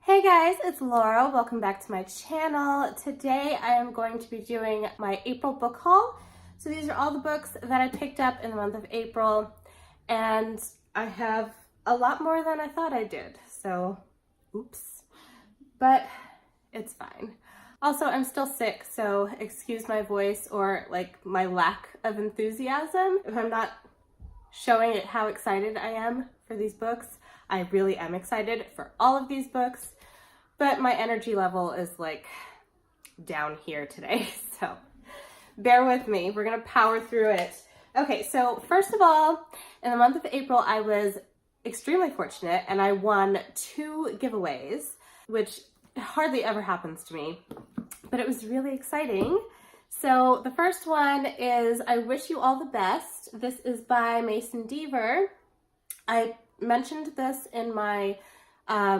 Hey guys, it's Laura. Welcome back to my channel. Today I am going to be doing my April book haul. So these are all the books that I picked up in the month of April, and I have a lot more than I thought I did. So, oops, but it's fine. Also, I'm still sick, so excuse my voice or like my lack of enthusiasm if I'm not showing it how excited I am for these books. I really am excited for all of these books, but my energy level is like down here today, so bear with me. We're gonna power through it. Okay, so first of all, in the month of April, I was extremely fortunate and I won 2 giveaways, which hardly ever happens to me, but it was really exciting. So the first one is I Wish You All the Best. This is by Mason Deaver. I mentioned this in my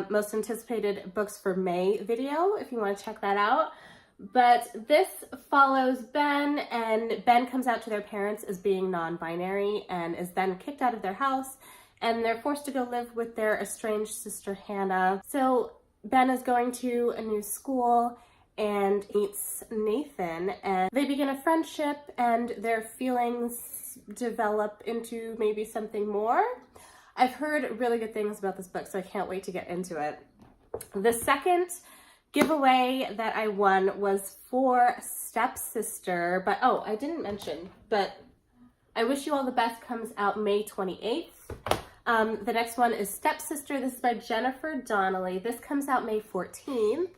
most anticipated books for May video, if you want to check that out. But this follows Ben, and Ben comes out to their parents as being non-binary and is then kicked out of their house, and they're forced to go live with their estranged sister Hannah. So Ben is going to a new school and meets Nathan, and they begin a friendship and their feelings develop into maybe something more. I've heard really good things about this book, so I can't wait to get into it. The second giveaway that I won was for Stepsister, but oh, I didn't mention, but I Wish You All the Best comes out May 28th. The next one is Stepsister. This is by Jennifer Donnelly. This comes out May 14th,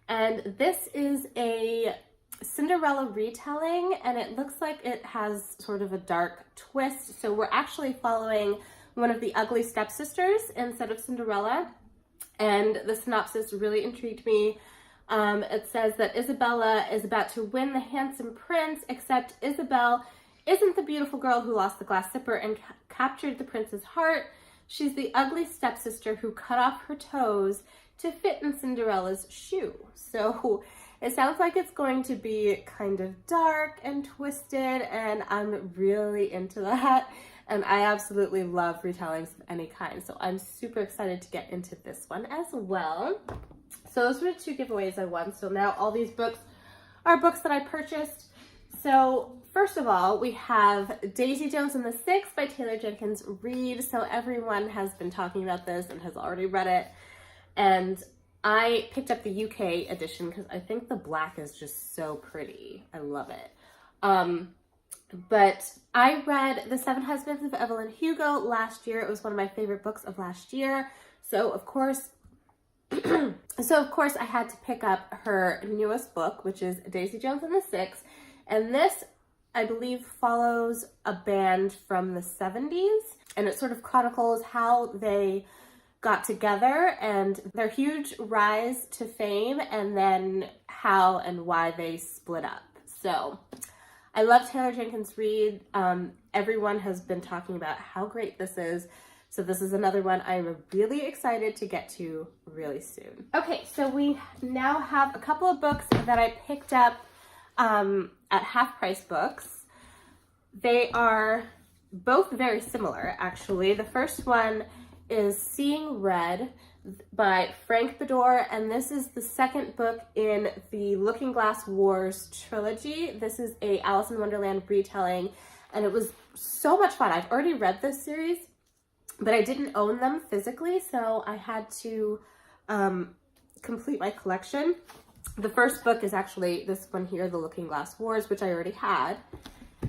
and this is a Cinderella retelling, and it looks like it has sort of a dark twist. So we're actually following one of the ugly stepsisters instead of Cinderella, and the synopsis really intrigued me. It says that Isabella is about to win the handsome prince, except Isabel isn't the beautiful girl who lost the glass slipper and captured the prince's heart. She's the ugly stepsister who cut off her toes to fit in Cinderella's shoe. So it sounds like it's going to be kind of dark and twisted, and I'm really into that. And I absolutely love retellings of any kind, so I'm super excited to get into this one as well. So those were the 2 giveaways I won. So now all these books are books that I purchased. So first of all, we have Daisy Jones and the Six by Taylor Jenkins Reid. So everyone has been talking about this and has already read it. And I picked up the UK edition because I think the black is just so pretty. I love it. But I read The Seven Husbands of Evelyn Hugo last year. It was one of my favorite books of last year. So of course, I had to pick up her newest book, which is Daisy Jones and the Six. And this, I believe, follows a band from the 70s. And it sort of chronicles how they got together and their huge rise to fame, and then how and why they split up. So I love Taylor Jenkins Reid. Everyone has been talking about how great this is. So this is another one I'm really excited to get to really soon. Okay, so we now have a couple of books that I picked up at Half Price Books. They are both very similar, actually. The first one is Seeing Red by Frank Beddor, and this is the second book in the Looking Glass Wars trilogy. This is a Alice in Wonderland retelling, and it was so much fun. I've already read this series, but I didn't own them physically, so I had to complete my collection. The first book is actually this one here, The Looking Glass Wars, which I already had.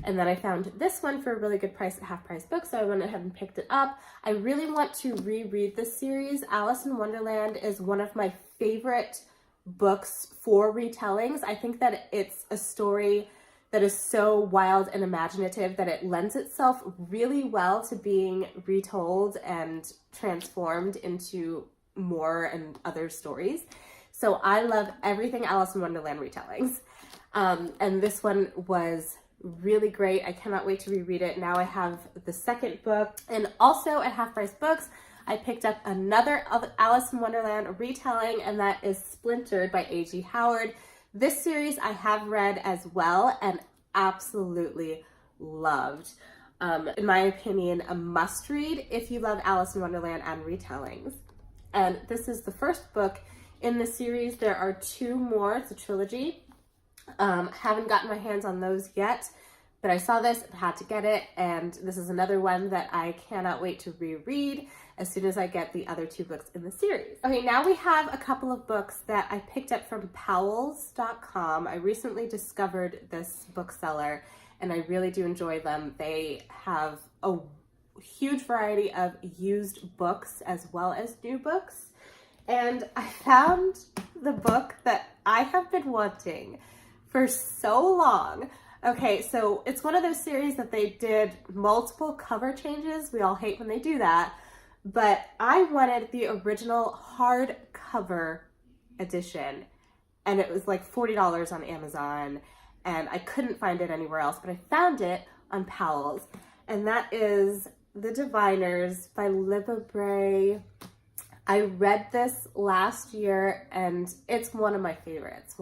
And then I found this one for a really good price at Half Price Books, so I went ahead and picked it up. I really want to reread this series. Alice in Wonderland is one of my favorite books for retellings. I think that it's a story that is so wild and imaginative that it lends itself really well to being retold and transformed into more and other stories. So I love everything Alice in Wonderland retellings. And this one was really great. I cannot wait to reread it. Now I have the second book. And also at Half Price Books, I picked up another Alice in Wonderland retelling, and that is Splintered by A.G. Howard. This series I have read as well and absolutely loved. In my opinion, a must read if you love Alice in Wonderland and retellings. And this is the first book in the series. There are 2 more. It's a trilogy. Haven't gotten my hands on those yet, but I saw this and had to get it. And this is another one that I cannot wait to reread as soon as I get the other 2 books in the series. Okay, now we have a couple of books that I picked up from Powell's.com. I recently discovered this bookseller and I really do enjoy them. They have a huge variety of used books as well as new books. And I found the book that I have been wanting for so long. Okay, so it's one of those series that they did multiple cover changes. We all hate when they do that. But I wanted the original hardcover edition, and it was like $40 on Amazon, and I couldn't find it anywhere else, but I found it on Powell's, and that is The Diviners by Libba Bray. I read this last year, and it's one of my favorites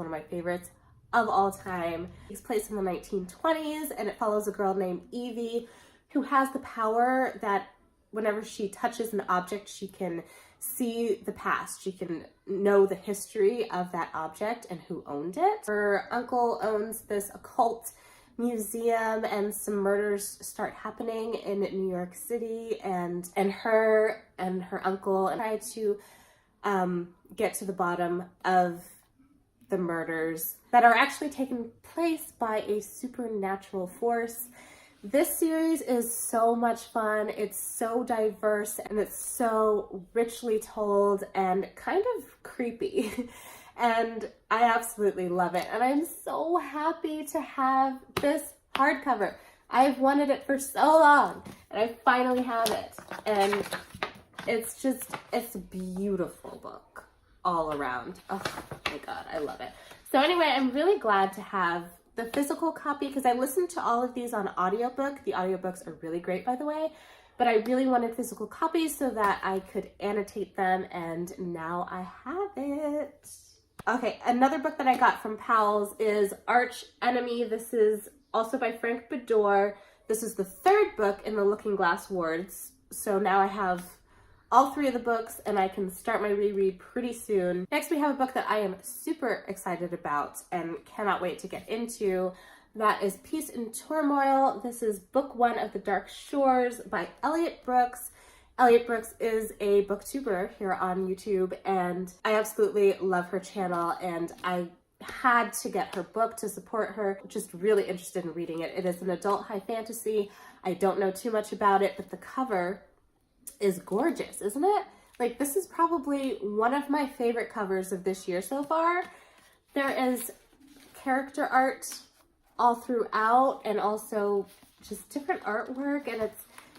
of all time. It takes place in the 1920s, and it follows a girl named Evie who has the power that whenever she touches an object, she can see the past. She can know the history of that object and who owned it. Her uncle owns this occult museum, and some murders start happening in New York City, and her uncle try to get to the bottom of the murders that are actually taking place by a supernatural force. This series is so much fun. It's so diverse and it's so richly told and kind of creepy. And I absolutely love it. And I'm so happy to have this hardcover. I've wanted it for so long and I finally have it. And it's a beautiful book all around. Oh my God, I love it. So anyway, I'm really glad to have the physical copy because I listened to all of these on audiobook. The audiobooks are really great, by the way, but I really wanted physical copies so that I could annotate them, and now I have it. Okay, another book that I got from Powell's is Arch Enemy. This is also by Frank Beddor. This is the 3rd book in the Looking Glass Wards. So now I have all 3 of the books and I can start my reread pretty soon. Next, we have a book that I am super excited about and cannot wait to get into. That is Peace in Turmoil. This is book 1 of The Dark Shores by Elliot Brooks. Elliot Brooks is a booktuber here on YouTube, and I absolutely love her channel, and I had to get her book to support her. Just really interested in reading it. It is an adult high fantasy. I don't know too much about it, but the cover is gorgeous, isn't it? Like, this is probably one of my favorite covers of this year so far. There is character art all throughout and also just different artwork, and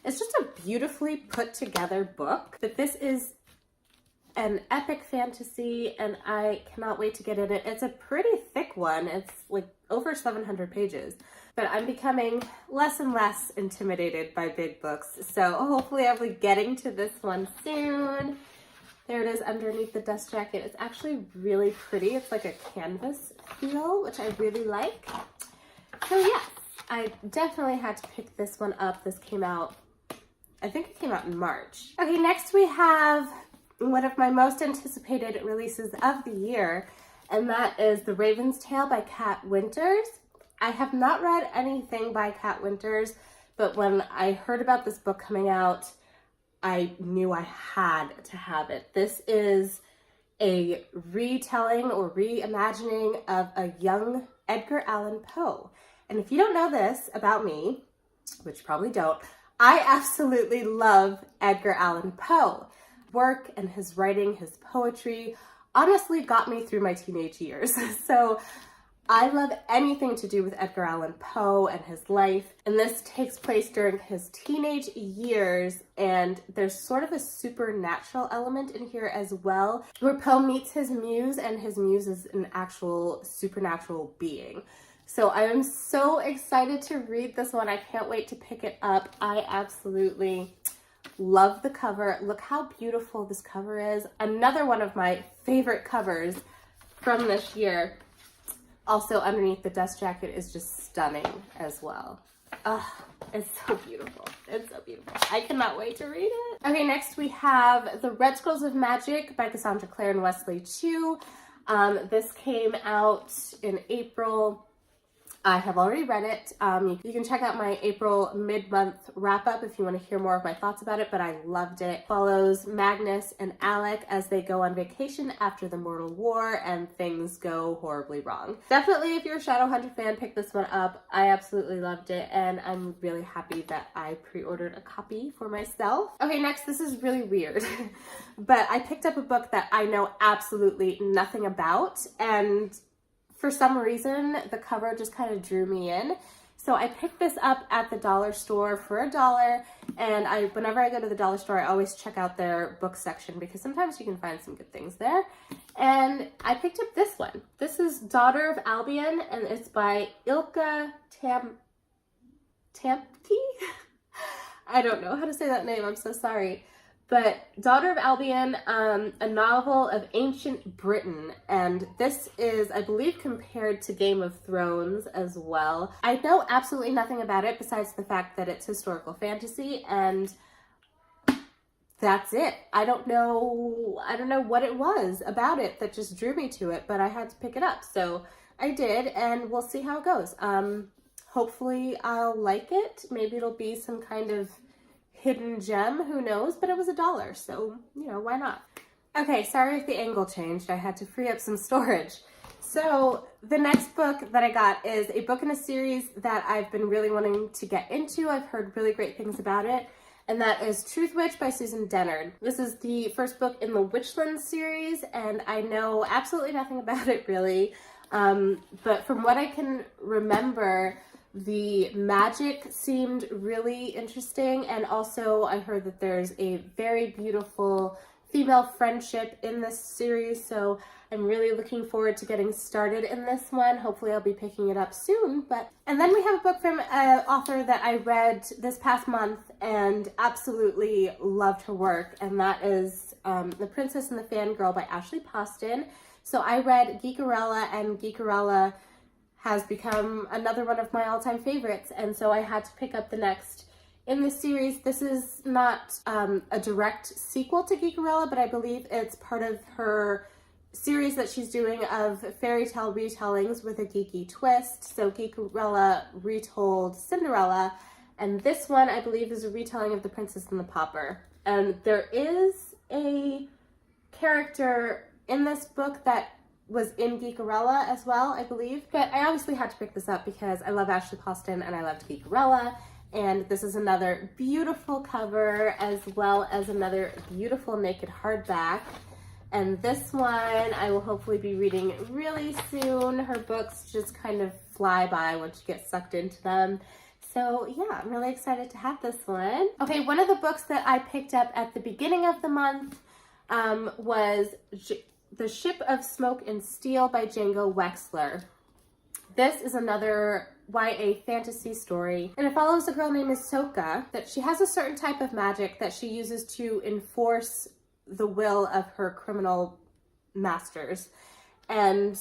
it's just a beautifully put together book. But this is an epic fantasy and I cannot wait to get in it. It's a pretty thick one. It's like over 700 pages. But I'm becoming less and less intimidated by big books. So hopefully I'll be getting to this one soon. There it is underneath the dust jacket. It's actually really pretty. It's like a canvas feel, which I really like. So yes, I definitely had to pick this one up. This came out, I think it came out in March. Okay, next we have one of my most anticipated releases of the year, and that is The Raven's Tale by Kat Winters. I have not read anything by Kat Winters, but when I heard about this book coming out, I knew I had to have it. This is a retelling or reimagining of a young Edgar Allan Poe. And if you don't know this about me, which you probably don't, I absolutely love Edgar Allan Poe. Work and his writing, his poetry, honestly got me through my teenage years. So I love anything to do with Edgar Allan Poe and his life. And this takes place during his teenage years, and there's sort of a supernatural element in here as well, where Poe meets his muse, and his muse is an actual supernatural being. So I am so excited to read this one. I can't wait to pick it up. I absolutely love the cover. Look how beautiful this cover is. Another one of my favorite covers from this year. Also underneath the dust jacket is just stunning as well. Oh, it's so beautiful. It's so beautiful. I cannot wait to read it. Okay, next we have The Red Scrolls of Magic by Cassandra Clare and Wesley Chu. This came out in April. I have already read it. You can check out my April mid-month wrap-up if you want to hear more of my thoughts about it, but I loved it. It follows Magnus and Alec as they go on vacation after the Mortal War and things go horribly wrong. Definitely, if you're a Shadowhunter fan, pick this one up. I absolutely loved it, and I'm really happy that I pre-ordered a copy for myself. Okay, next, this is really weird, but I picked up a book that I know absolutely nothing about, and for some reason, the cover just kind of drew me in. So I picked this up at the dollar store for $1, and whenever I go to the dollar store, I always check out their book section because sometimes you can find some good things there. And I picked up this one. This is Daughter of Albion, and it's by Ilka Tampke? I don't know how to say that name, I'm so sorry. But Daughter of Albion, a novel of ancient Britain, and this is, I believe, compared to Game of Thrones as well. I know absolutely nothing about it besides the fact that it's historical fantasy, and that's it. I don't know what it was about it that just drew me to it, but I had to pick it up. So I did, and we'll see how it goes. Hopefully I'll like it. Maybe it'll be some kind of hidden gem, who knows, but it was $1, so, you know, why not? Okay, sorry if the angle changed. I had to free up some storage. So the next book that I got is a book in a series that I've been really wanting to get into. I've heard really great things about it, and that is Truth Witch by Susan Dennard. This is the first book in the Witchland series, and I know absolutely nothing about it really, but from what I can remember, the magic seemed really interesting, and also I heard that there's a very beautiful female friendship in this series, so I'm really looking forward to getting started in this one. Hopefully I'll be picking it up soon. And then we have a book from an author that I read this past month and absolutely loved her work, and that is The Princess and the Fangirl by Ashley Poston. So I read Geekerella, and Geekerella has become another one of my all-time favorites, and so I had to pick up the next in the series. This is not a direct sequel to Geekerella, but I believe it's part of her series that she's doing of fairy tale retellings with a geeky twist. So Geekerella retold Cinderella, and this one I believe is a retelling of The Princess and the Pauper. And there is a character in this book that was in Geekerella as well, I believe. But I obviously had to pick this up because I love Ashley Poston and I loved Geekerella. And this is another beautiful cover as well as another beautiful naked hardback. And this one I will hopefully be reading really soon. Her books just kind of fly by once you get sucked into them. So yeah, I'm really excited to have this one. Okay, one of the books that I picked up at the beginning of the month was The Ship of Smoke and Steel by Django Wexler. This is another YA fantasy story, and it follows a girl named Ahsoka, that she has a certain type of magic that she uses to enforce the will of her criminal masters. And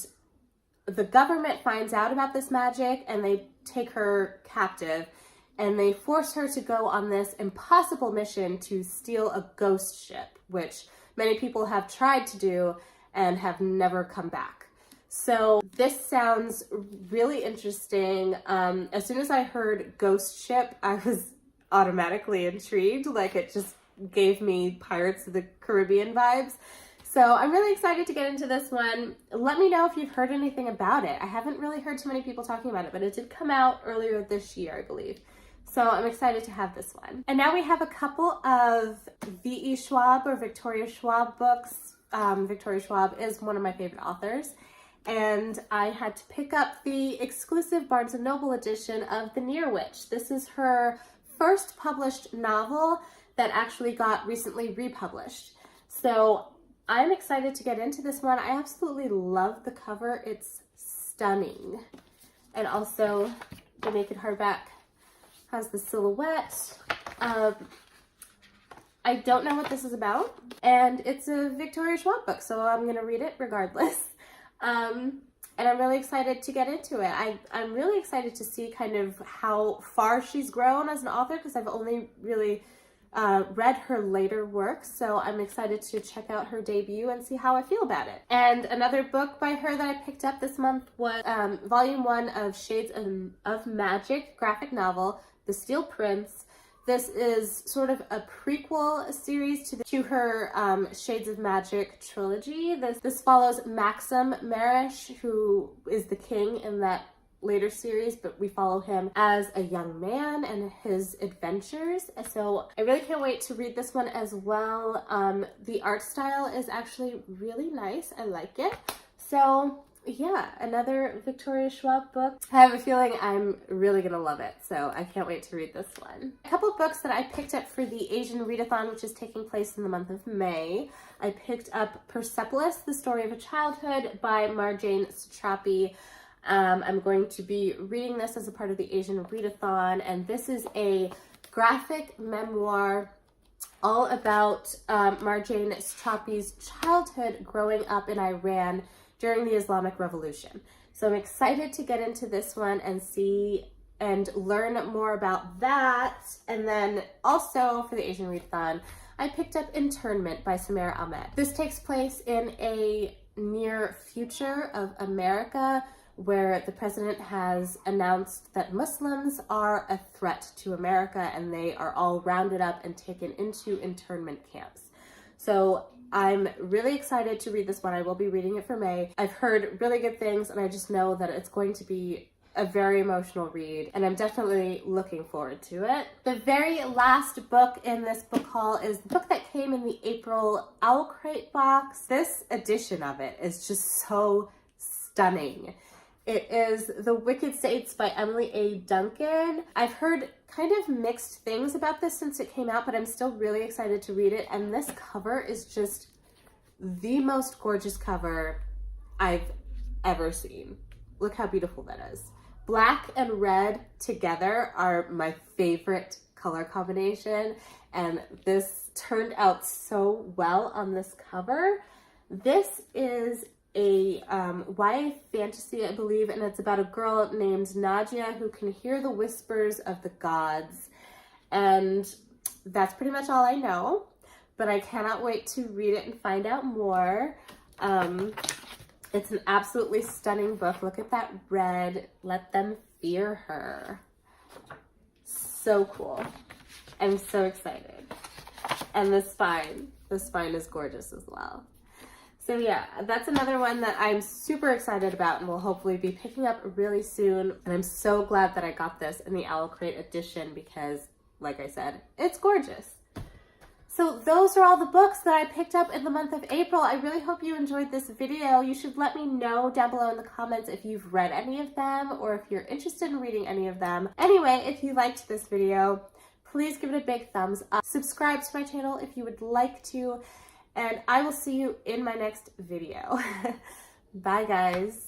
the government finds out about this magic and they take her captive, and they force her to go on this impossible mission to steal a ghost ship, which many people have tried to do and have never come back. So this sounds really interesting. As soon as I heard ghost ship, I was automatically intrigued. Like, it just gave me Pirates of the Caribbean vibes. So I'm really excited to get into this one. Let me know if you've heard anything about it. I haven't really heard too many people talking about it, but it did come out earlier this year, I believe. So I'm excited to have this one. And now we have a couple of V.E. Schwab or Victoria Schwab books. Victoria Schwab is one of my favorite authors, and I had to pick up the exclusive Barnes & Noble edition of The Near Witch. This is her first published novel that actually got recently republished. So I'm excited to get into this one. I absolutely love the cover. It's stunning. And also the naked hardback has the silhouette. I don't know what this is about, and it's a Victoria Schwab book, so I'm gonna read it regardless. and I'm really excited to get into it. I'm really excited to see kind of how far she's grown as an author, because I've only really read her later work, so I'm excited to check out her debut and see how I feel about it. And another book by her that I picked up this month was Volume 1 of Shades of Magic graphic novel, The Steel Prince. This is sort of a prequel series to her Shades of Magic trilogy. This follows Maxim Marish, who is the king in that later series, but we follow him as a young man and his adventures. So I really can't wait to read this one as well. The art style is actually really nice. I like it. So yeah, another Victoria Schwab book. I have a feeling I'm really gonna love it, so I can't wait to read this one. A couple books that I picked up for the Asian Readathon, which is taking place in the month of May. I picked up Persepolis, The Story of a Childhood by Marjane Satrapi. I'm going to be reading this as a part of the Asian Readathon, and this is a graphic memoir all about Marjane Satrapi's childhood growing up in Iran during the Islamic Revolution. So I'm excited to get into this one and see and learn more about that. And then also for the Asian Readathon, I picked up Internment by Samira Ahmed. This takes place in a near future of America, where the president has announced that Muslims are a threat to America, and they are all rounded up and taken into internment camps. So I'm really excited to read this one. I will be reading it for May. I've heard really good things, and I just know that it's going to be a very emotional read, and I'm definitely looking forward to it. The very last book in this book haul is the book that came in the April Owl Crate box. This edition of it is just so stunning. It is The Wicked Saints by Emily A. Duncan. I've heard kind of mixed things about this since it came out, but I'm still really excited to read it. And this cover is just the most gorgeous cover I've ever seen. Look how beautiful that is. Black and red together are my favorite color combination, and this turned out so well on this cover. This is a YA fantasy, I believe, and it's about a girl named Nadia who can hear the whispers of the gods. And that's pretty much all I know, but I cannot wait to read it and find out more. It's an absolutely stunning book. Look at that red. Let them fear her. So cool. I'm so excited. And the spine is gorgeous as well. So yeah, that's another one that I'm super excited about and will hopefully be picking up really soon. And I'm so glad that I got this in the Owl Crate edition because, like I said, it's gorgeous. So those are all the books that I picked up in the month of April. I really hope you enjoyed this video. You should let me know down below in the comments if you've read any of them or if you're interested in reading any of them. Anyway, if you liked this video, please give it a big thumbs up. Subscribe to my channel if you would like to. And I will see you in my next video. Bye, guys.